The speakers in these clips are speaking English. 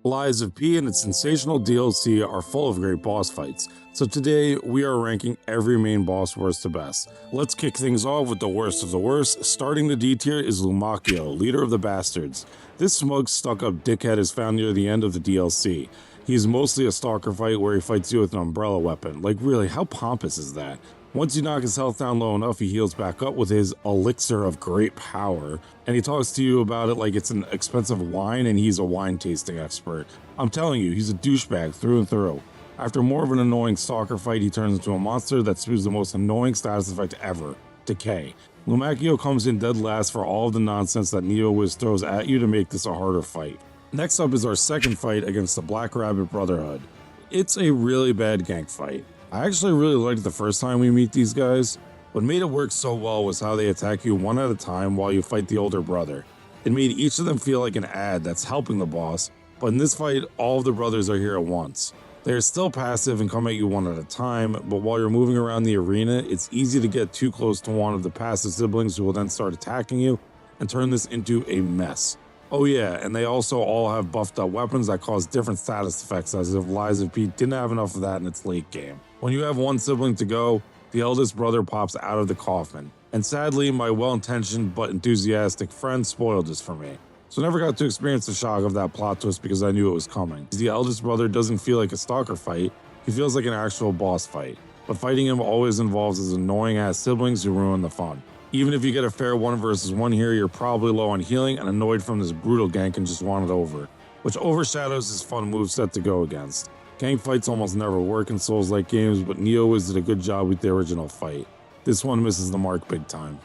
Lies of P and its sensational DLC are full of great boss fights, so today we are ranking every main boss worst to best. Let's kick things off with the worst of the worst. Starting the D tier is Lumakio, leader of the Bastards. This smug, stuck-up dickhead is found near the end of the DLC. He's mostly a stalker fight where he fights you with an umbrella weapon. Like really, how pompous is that? Once you knock his health down low enough, he heals back up with his elixir of great power, and he talks to you about it like it's an expensive wine and he's a wine tasting expert. I'm telling you, he's a douchebag through and through. After more of an annoying stalker fight, he turns into a monster that spews the most annoying status effect ever, Decay. Lumakio comes in dead last for all of the nonsense that Neo-Wiz throws at you to make this a harder fight. Next up is our second fight against the Black Rabbit Brotherhood. It's a really bad gank fight. I actually really liked it the first time we meet these guys. What made it work so well was how they attack you one at a time while you fight the older brother. It made each of them feel like an ad that's helping the boss, but in this fight, all of the brothers are here at once. They are still passive and come at you one at a time, but while you're moving around the arena, it's easy to get too close to one of the passive siblings who will then start attacking you and turn this into a mess. Oh yeah, and they also all have buffed up weapons that cause different status effects, as if Lies of P didn't have enough of that in its late game. When you have one sibling to go, the eldest brother pops out of the coffin. And sadly, my well-intentioned but enthusiastic friend spoiled this for me. So I never got to experience the shock of that plot twist because I knew it was coming. The eldest brother doesn't feel like a stalker fight, he feels like an actual boss fight. But fighting him always involves his annoying ass siblings who ruin the fun. Even if you get a fair 1 versus 1 here, you're probably low on healing and annoyed from this brutal gank and just want it over, which overshadows his fun moveset to go against. Gank fights almost never work in Souls-like games, but Neo-Wiz did a good job with the original fight. This one misses the mark big time.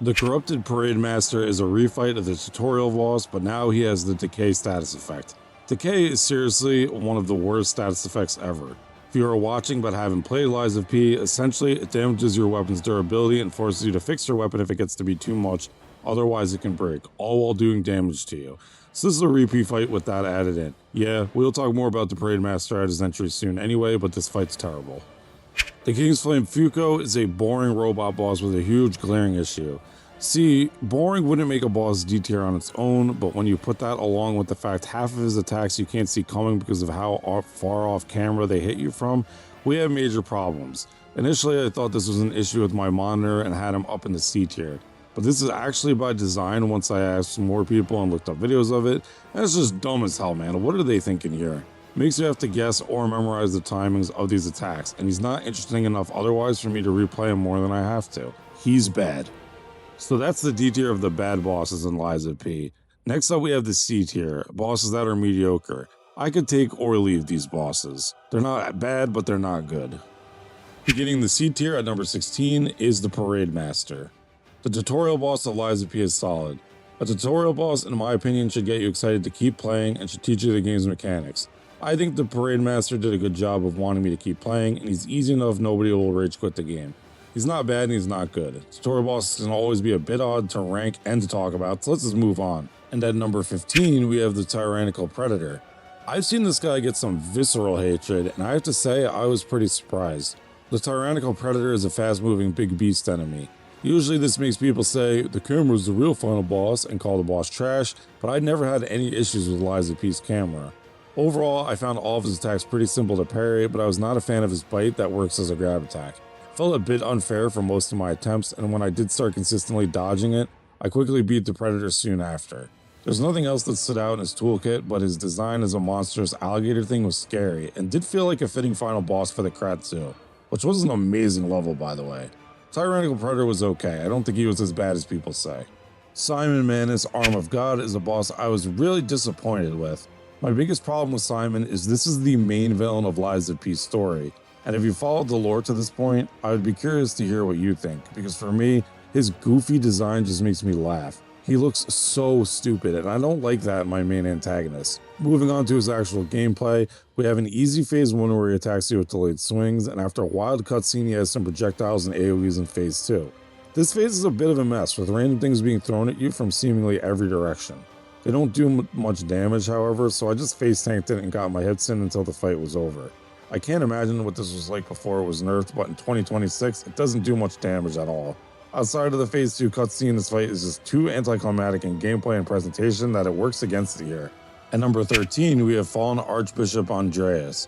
The Corrupted Parade Master is a refight of the tutorial boss, but now he has the Decay status effect. Decay is seriously one of the worst status effects ever. If you are watching but haven't played Lies of P, essentially it damages your weapon's durability and forces you to fix your weapon if it gets to be too much, otherwise it can break, all while doing damage to you. So this is a repeat fight with that added in. Yeah, we'll talk more about the Parade Master at his entry soon anyway, but this fight's terrible. The King's Flame Fuko is a boring robot boss with a huge glaring issue. See, boring wouldn't make a boss D tier on its own, but when you put that along with the fact half of his attacks you can't see coming because of how far off camera they hit you from, we have major problems. Initially I thought this was an issue with my monitor and had him up in the C tier, but this is actually by design once I asked more people and looked up videos of it, and it's just dumb as hell, man. What are they thinking here? Makes you have to guess or memorize the timings of these attacks, and he's not interesting enough otherwise for me to replay him more than I have to. He's bad. So that's the D tier of the bad bosses in Lies of P. Next up we have the C tier, bosses that are mediocre. I could take or leave these bosses. They're not bad, but they're not good. Beginning the C tier at number 16 is the Parade Master. The tutorial boss of Lies of P is solid. A tutorial boss, in my opinion, should get you excited to keep playing and should teach you the game's mechanics. I think the Parade Master did a good job of wanting me to keep playing, and he's easy enough nobody will rage quit the game. He's not bad and he's not good. Tutorial bosses can always be a bit odd to rank and to talk about, so let's just move on. And at number 15, we have the Tyrannical Predator. I've seen this guy get some visceral hatred, and I have to say I was pretty surprised. The Tyrannical Predator is a fast-moving big beast enemy. Usually this makes people say, the camera's the real final boss, and call the boss trash, but I never had any issues with Lies of P's camera. Overall, I found all of his attacks pretty simple to parry, but I was not a fan of his bite that works as a grab attack. Felt a bit unfair for most of my attempts, and when I did start consistently dodging it, I quickly beat the Predator soon after. There's nothing else that stood out in his toolkit, but his design as a monstrous alligator thing was scary, and did feel like a fitting final boss for the Kratzu, which was an amazing level by the way. Tyrannical Predator was okay, I don't think he was as bad as people say. Simon Manus, Arm of God, is a boss I was really disappointed with. My biggest problem with Simon is this is the main villain of Lies of P's story. And if you followed the lore to this point, I would be curious to hear what you think, because for me, his goofy design just makes me laugh. He looks so stupid, and I don't like that in my main antagonist. Moving on to his actual gameplay, we have an easy phase 1 where he attacks you with delayed swings, and after a wild cutscene he has some projectiles and AoEs in phase 2. This phase is a bit of a mess, with random things being thrown at you from seemingly every direction. They don't do much damage, however, so I just face tanked it and got my hits in until the fight was over. I can't imagine what this was like before it was nerfed, but in 2026, it doesn't do much damage at all. Outside of the phase 2 cutscene, this fight is just too anticlimactic in gameplay and presentation that it works against it here. At number 13, we have Fallen Archbishop Andreas.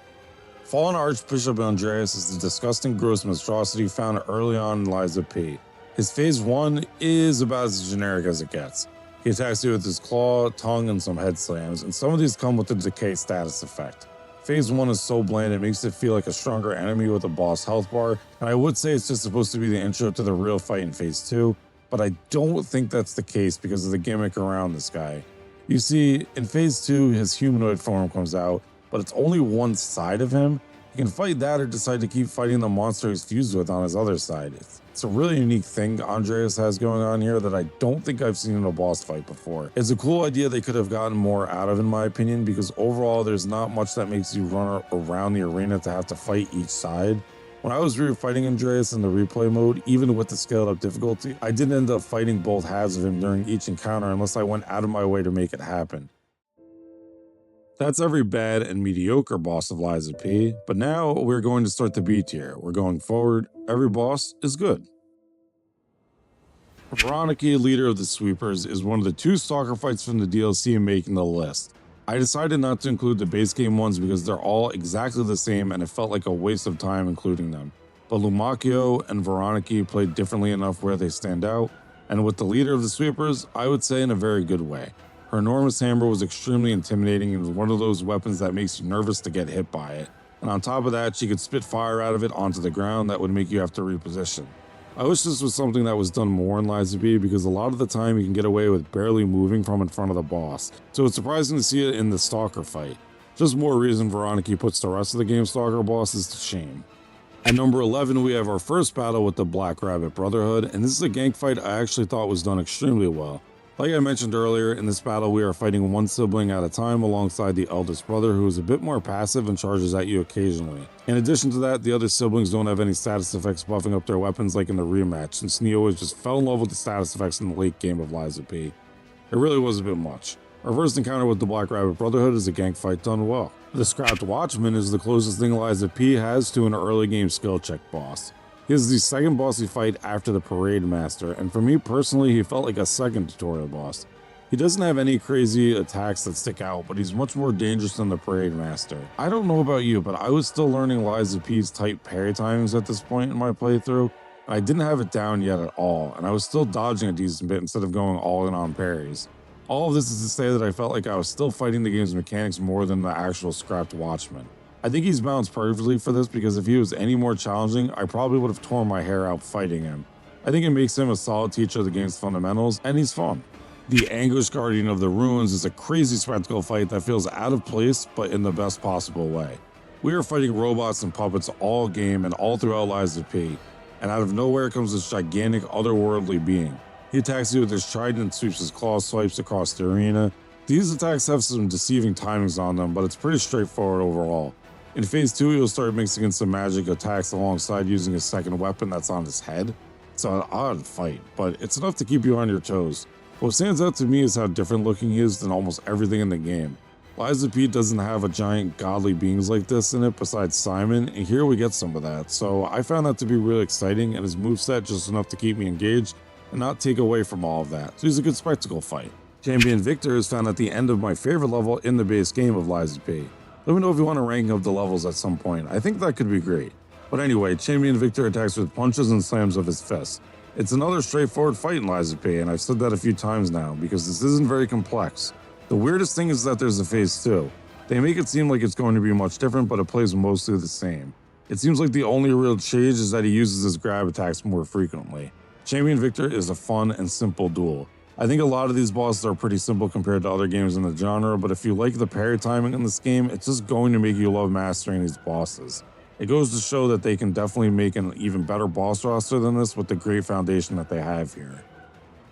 Fallen Archbishop Andreas is the disgusting, gross monstrosity found early on in Lies of P. His phase 1 is about as generic as it gets. He attacks you with his claw, tongue, and some head slams, and some of these come with the decay status effect. Phase 1 is so bland it makes it feel like a stronger enemy with a boss health bar, and I would say it's just supposed to be the intro to the real fight in Phase 2, but I don't think that's the case because of the gimmick around this guy. You see, in Phase 2 his humanoid form comes out, but it's only one side of him. He can fight that or decide to keep fighting the monster he's fused with on his other side. It's a really unique thing Andreas has going on here that I don't think I've seen in a boss fight before. It's a cool idea they could have gotten more out of in my opinion, because overall there's not much that makes you run around the arena to have to fight each side. When I was fighting Andreas in the replay mode, even with the scaled up difficulty, I didn't end up fighting both halves of him during each encounter unless I went out of my way to make it happen. That's every bad and mediocre boss of Lies of P, but now we're going to start the B tier. We're going forward, every boss is good. Veronica, leader of the Sweepers, is one of the 2 stalker fights from the DLC making the list. I decided not to include the base game ones because they're all exactly the same and it felt like a waste of time including them. But Lumakio and Veronica played differently enough where they stand out, and with the leader of the Sweepers, I would say in a very good way. Her enormous hammer was extremely intimidating and was one of those weapons that makes you nervous to get hit by it. And on top of that, she could spit fire out of it onto the ground that would make you have to reposition. I wish this was something that was done more in Lies of P because a lot of the time you can get away with barely moving from in front of the boss, so it's surprising to see it in the Stalker fight. Just more reason Veronica puts the rest of the game Stalker bosses to shame. At number 11 we have our first battle with the Black Rabbit Brotherhood, and this is a gank fight I actually thought was done extremely well. Like I mentioned earlier, in this battle we are fighting one sibling at a time alongside the eldest brother, who is a bit more passive and charges at you occasionally. In addition to that, the other siblings don't have any status effects buffing up their weapons like in the rematch, since Neo just fell in love with the status effects in the late game of Lies of P. It really was a bit much. Our first encounter with the Black Rabbit Brotherhood is a gank fight done well. The Scrapped Watchman is the closest thing Lies of P has to an early game skill check boss. He is the second boss you fight after the Parade Master, and for me personally, he felt like a second tutorial boss. He doesn't have any crazy attacks that stick out, but he's much more dangerous than the Parade Master. I don't know about you, but I was still learning Lies of P's tight parry timings at this point in my playthrough, and I didn't have it down yet at all, and I was still dodging a decent bit instead of going all in on parries. All of this is to say that I felt like I was still fighting the game's mechanics more than the actual Scrapped Watchman. I think he's balanced perfectly for this because if he was any more challenging, I probably would have torn my hair out fighting him. I think it makes him a solid teacher of the game's fundamentals, and he's fun. The Anguish Guardian of the Ruins is a crazy spectacle fight that feels out of place, but in the best possible way. We are fighting robots and puppets all game and all throughout Lies of P, and out of nowhere comes this gigantic otherworldly being. He attacks you with his trident and sweeps his claw swipes across the arena. These attacks have some deceiving timings on them, but it's pretty straightforward overall. In Phase 2, he'll start mixing in some magic attacks alongside using his second weapon that's on his head. It's an odd fight, but it's enough to keep you on your toes. What stands out to me is how different looking he is than almost everything in the game. Lies of P doesn't have a giant godly beings like this in it besides Simon, and here we get some of that, so I found that to be really exciting, and his moveset just enough to keep me engaged and not take away from all of that, so he's a good spectacle fight. Champion Victor is found at the end of my favorite level in the base game of Lies of P. Let me know if you want a ranking of the levels at some point. I think that could be great. But anyway, Champion Victor attacks with punches and slams of his fists. It's another straightforward fight in Lies of P, and I've said that a few times now, because this isn't very complex. The weirdest thing is that there's a Phase 2. They make it seem like it's going to be much different, but it plays mostly the same. It seems like the only real change is that he uses his grab attacks more frequently. Champion Victor is a fun and simple duel. I think a lot of these bosses are pretty simple compared to other games in the genre, but if you like the parry timing in this game, it's just going to make you love mastering these bosses. It goes to show that they can definitely make an even better boss roster than this with the great foundation that they have here.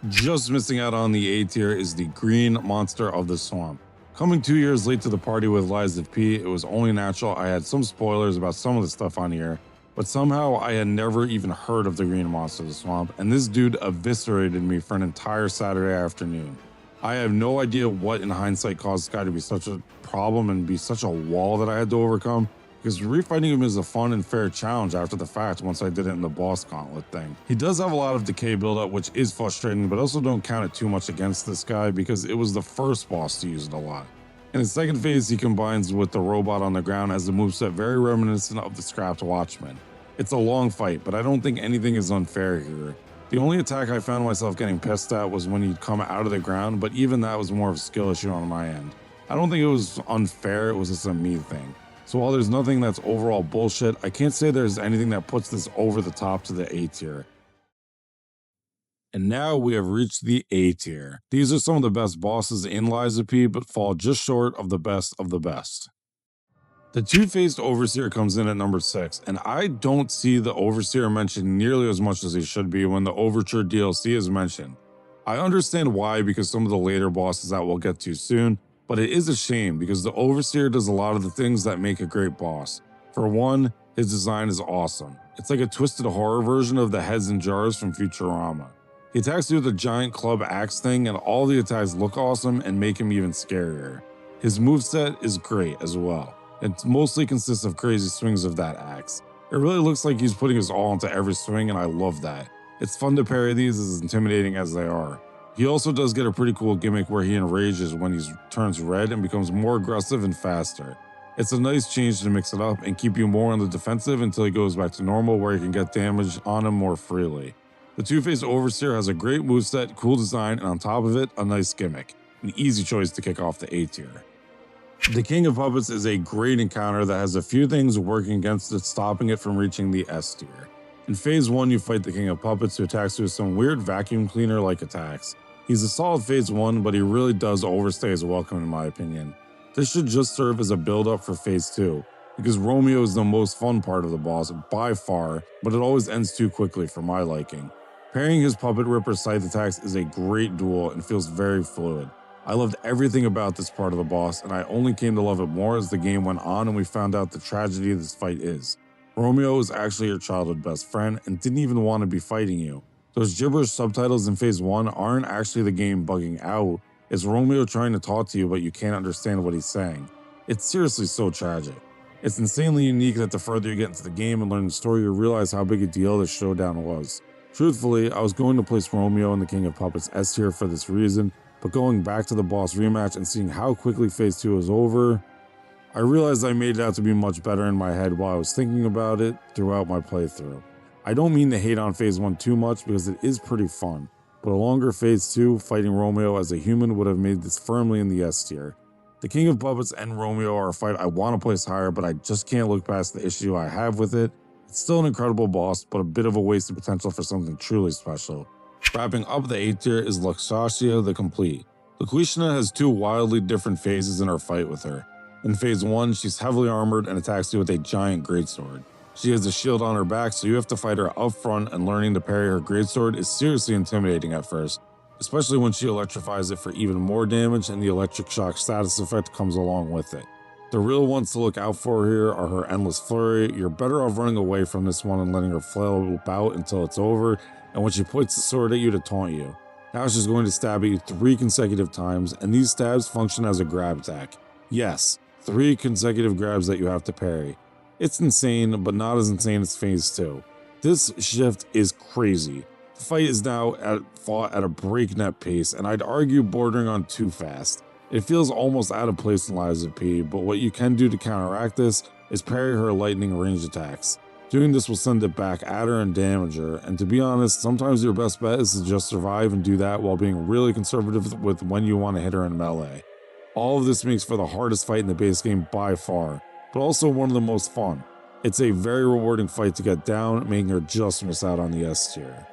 Just missing out on the A tier is the Green Monster of the Swamp. Coming 2 years late to the party with Lies of P, it was only natural I had some spoilers about some of the stuff on here, but somehow I had never even heard of the Green Monster of the Swamp, and this dude eviscerated me for an entire Saturday afternoon. I have no idea what in hindsight caused this guy to be such a problem and be such a wall that I had to overcome, because refighting him is a fun and fair challenge after the fact once I did it in the boss gauntlet thing. He does have a lot of decay buildup, which is frustrating, but also don't count it too much against this guy because it was the first boss to use it a lot. In his second phase, he combines with the robot on the ground as a moveset very reminiscent of the scrapped Watchmen. It's a long fight, but I don't think anything is unfair here. The only attack I found myself getting pissed at was when he'd come out of the ground, but even that was more of a skill issue on my end. I don't think it was unfair, it was just a me thing. So while there's nothing that's overall bullshit, I can't say there's anything that puts this over the top to the A tier. And now we have reached the A tier. These are some of the best bosses in Lies of P, but fall just short of the best of the best. The two-faced Overseer comes in at number 6, and I don't see the Overseer mentioned nearly as much as he should be when the Overture DLC is mentioned. I understand why, because some of the later bosses that we'll get to soon, but it is a shame because the Overseer does a lot of the things that make a great boss. For one, his design is awesome. It's like a twisted horror version of the heads and jars from Futurama. He attacks you with a giant club axe thing, and all the attacks look awesome and make him even scarier. His moveset is great as well. It mostly consists of crazy swings of that axe. It really looks like he's putting his all into every swing, and I love that. It's fun to parry these as intimidating as they are. He also does get a pretty cool gimmick where he enrages when he turns red and becomes more aggressive and faster. It's a nice change to mix it up and keep you more on the defensive until he goes back to normal where you can get damage on him more freely. The Two-Faced Overseer has a great moveset, cool design, and on top of it, a nice gimmick. An easy choice to kick off the A tier. The King of Puppets is a great encounter that has a few things working against it, stopping it from reaching the S tier. In phase 1, you fight the King of Puppets, who attacks you with some weird vacuum cleaner-like attacks. He's a solid phase 1, but he really does overstay his welcome in my opinion. This should just serve as a build-up for phase 2, because Romeo is the most fun part of the boss by far, but it always ends too quickly for my liking. Parrying his Puppet Ripper scythe attacks is a great duel and feels very fluid. I loved everything about this part of the boss, and I only came to love it more as the game went on and we found out the tragedy this fight is. Romeo is actually your childhood best friend and didn't even want to be fighting you. Those gibberish subtitles in phase 1 aren't actually the game bugging out, it's Romeo trying to talk to you but you can't understand what he's saying. It's seriously so tragic. It's insanely unique that the further you get into the game and learn the story, you realize how big a deal this showdown was. Truthfully, I was going to place Romeo in the King of Puppets S tier for this reason, but going back to the boss rematch and seeing how quickly phase 2 is over, I realized I made it out to be much better in my head while I was thinking about it throughout my playthrough. I don't mean to hate on phase 1 too much because it is pretty fun, but a longer phase 2 fighting Romeo as a human would have made this firmly in the S tier. The King of Puppets and Romeo are a fight I want to place higher, but I just can't look past the issue I have with it. It's still an incredible boss, but a bit of a wasted potential for something truly special. Wrapping up the A tier is Luxatia the Complete. Luquishna has two wildly different phases in her fight with her. In phase 1, she's heavily armored and attacks you with a giant greatsword. She has a shield on her back, so you have to fight her up front, and learning to parry her greatsword is seriously intimidating at first, especially when she electrifies it for even more damage and the electric shock status effect comes along with it. The real ones to look out for here are her Endless Flurry. You're better off running away from this one and letting her flail about until it's over, and when she points the sword at you to taunt you. Now she's going to stab at you 3 consecutive times, and these stabs function as a grab attack. Yes, 3 consecutive grabs that you have to parry. It's insane, but not as insane as phase 2. This shift is crazy. The fight is now fought at a breakneck pace, and I'd argue bordering on too fast. It feels almost out of place in Lies of P, but what you can do to counteract this is parry her lightning range attacks. Doing this will send it back at her and damage her, and to be honest, sometimes your best bet is to just survive and do that while being really conservative with when you want to hit her in melee. All of this makes for the hardest fight in the base game by far, but also one of the most fun. It's a very rewarding fight to get down, making her just miss out on the S tier.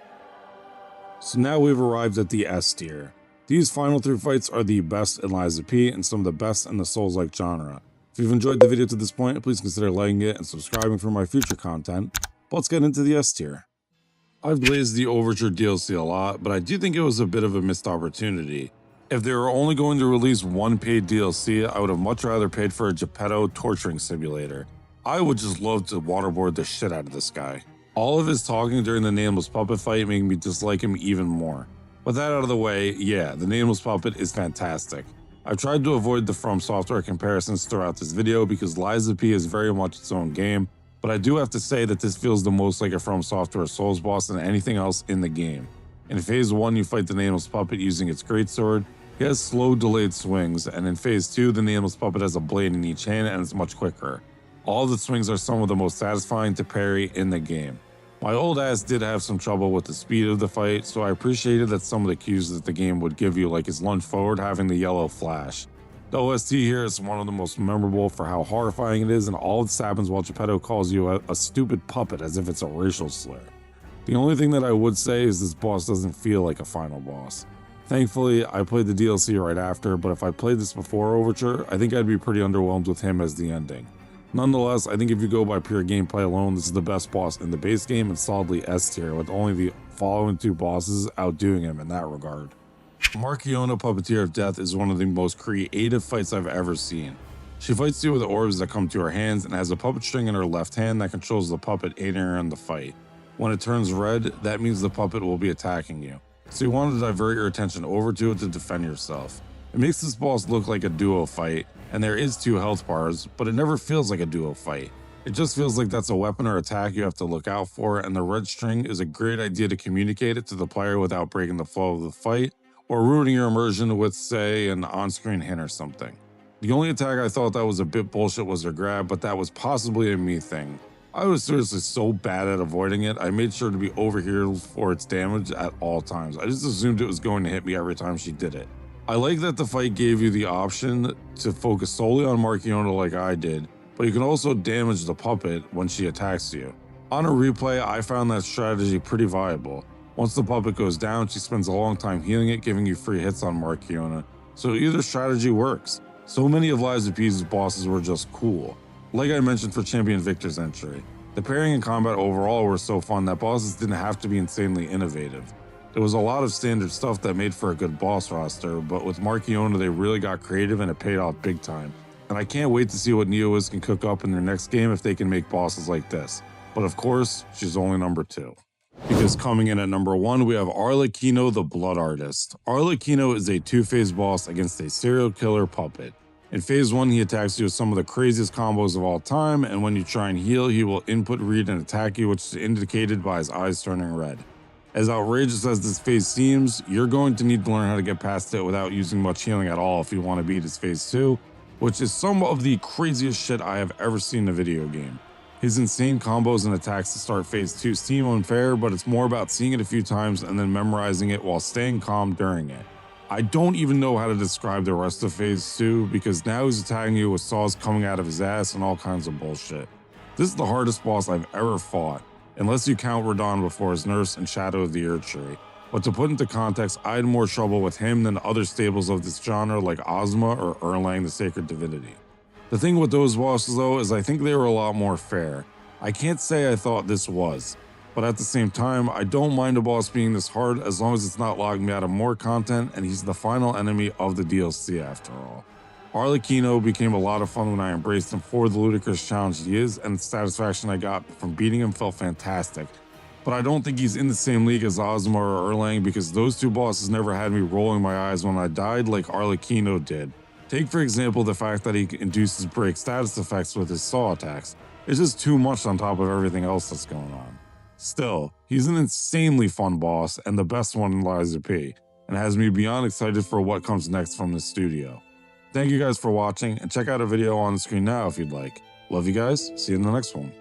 So now we've arrived at the S tier. These final 3 fights are the best in Lies of P and some of the best in the Souls-like genre. If you've enjoyed the video to this point, please consider liking it and subscribing for my future content. But let's get into the S tier. I've glazed the Overture DLC a lot, but I do think it was a bit of a missed opportunity. If they were only going to release one paid DLC, I would have much rather paid for a Geppetto torturing simulator. I would just love to waterboard the shit out of this guy. All of his talking during the Nameless Puppet fight made me dislike him even more. With that out of the way, yeah, the Nameless Puppet is fantastic. I've tried to avoid the From Software comparisons throughout this video because Lies of P is very much its own game, but I do have to say that this feels the most like a From Software Souls boss than anything else in the game. In phase 1, you fight the Nameless Puppet using its greatsword. He has slow delayed swings, and in phase 2 the nameless puppet has a blade in each hand and it's much quicker. All of the swings are some of the most satisfying to parry in the game. My old ass did have some trouble with the speed of the fight, so I appreciated that some of the cues that the game would give you, like his lunge forward having the yellow flash. The OST here is one of the most memorable for how horrifying it is, and all this happens while Geppetto calls you a stupid puppet as if it's a racial slur. The only thing that I would say is this boss doesn't feel like a final boss. Thankfully, I played the DLC right after, but if I played this before Overture, I think I'd be pretty underwhelmed with him as the ending. Nonetheless, I think if you go by pure gameplay alone, this is the best boss in the base game and solidly S tier, with only the following 2 bosses outdoing him in that regard. Marchiona, Puppeteer of Death, is one of the most creative fights I've ever seen. She fights you with orbs that come to her hands and has a puppet string in her left hand that controls the puppet aiding her in the fight. When it turns red, that means the puppet will be attacking you, so you want to divert your attention over to it to defend yourself. It makes this boss look like a duo fight, and there is 2 health bars, but it never feels like a duo fight. It just feels like that's a weapon or attack you have to look out for, and the red string is a great idea to communicate it to the player without breaking the flow of the fight, or ruining your immersion with, say, an on-screen hint or something. The only attack I thought that was a bit bullshit was her grab, but that was possibly a me thing. I was seriously so bad at avoiding it, I made sure to be overhealed for its damage at all times. I just assumed it was going to hit me every time she did it. I like that the fight gave you the option to focus solely on Marchiona like I did, but you can also damage the puppet when she attacks you. On a replay, I found that strategy pretty viable. Once the puppet goes down, she spends a long time healing it, giving you free hits on Marchiona, so either strategy works. So many of Lies of P's bosses were just cool. Like I mentioned for Champion Victor's entry, the pairing and combat overall were so fun that bosses didn't have to be insanely innovative. There was a lot of standard stuff that made for a good boss roster, but with Marchiona they really got creative and it paid off big time. And I can't wait to see what Neowiz can cook up in their next game if they can make bosses like this. But of course, she's only number 2. Because coming in at number 1, we have Arlecchino the Blood Artist. Arlecchino is a 2-phase boss against a serial killer puppet. In phase 1, he attacks you with some of the craziest combos of all time, and when you try and heal, he will input read and attack you, which is indicated by his eyes turning red. As outrageous as this phase seems, you're going to need to learn how to get past it without using much healing at all if you want to beat his phase 2, which is some of the craziest shit I have ever seen in a video game. His insane combos and attacks to start phase 2 seem unfair, but it's more about seeing it a few times and then memorizing it while staying calm during it. I don't even know how to describe the rest of phase 2 because now he's attacking you with saws coming out of his ass and all kinds of bullshit. This is the hardest boss I've ever fought, unless you count Radon before his nurse and Shadow of the Erdtree. But to put into context, I had more trouble with him than other staples of this genre like Ozma or Erlang the Sacred Divinity. The thing with those bosses though is I think they were a lot more fair. I can't say I thought this was, but at the same time, I don't mind a boss being this hard as long as it's not logging me out of more content and he's the final enemy of the DLC after all. Arlecchino became a lot of fun when I embraced him for the ludicrous challenge he is, and the satisfaction I got from beating him felt fantastic. But I don't think he's in the same league as Ozma or Erlang because those 2 bosses never had me rolling my eyes when I died like Arlecchino did. Take for example the fact that he induces break status effects with his saw attacks. It's just too much on top of everything else that's going on. Still, he's an insanely fun boss and the best one in Lies of P, and has me beyond excited for what comes next from this studio. Thank you guys for watching, and check out a video on the screen now if you'd like. Love you guys, see you in the next one.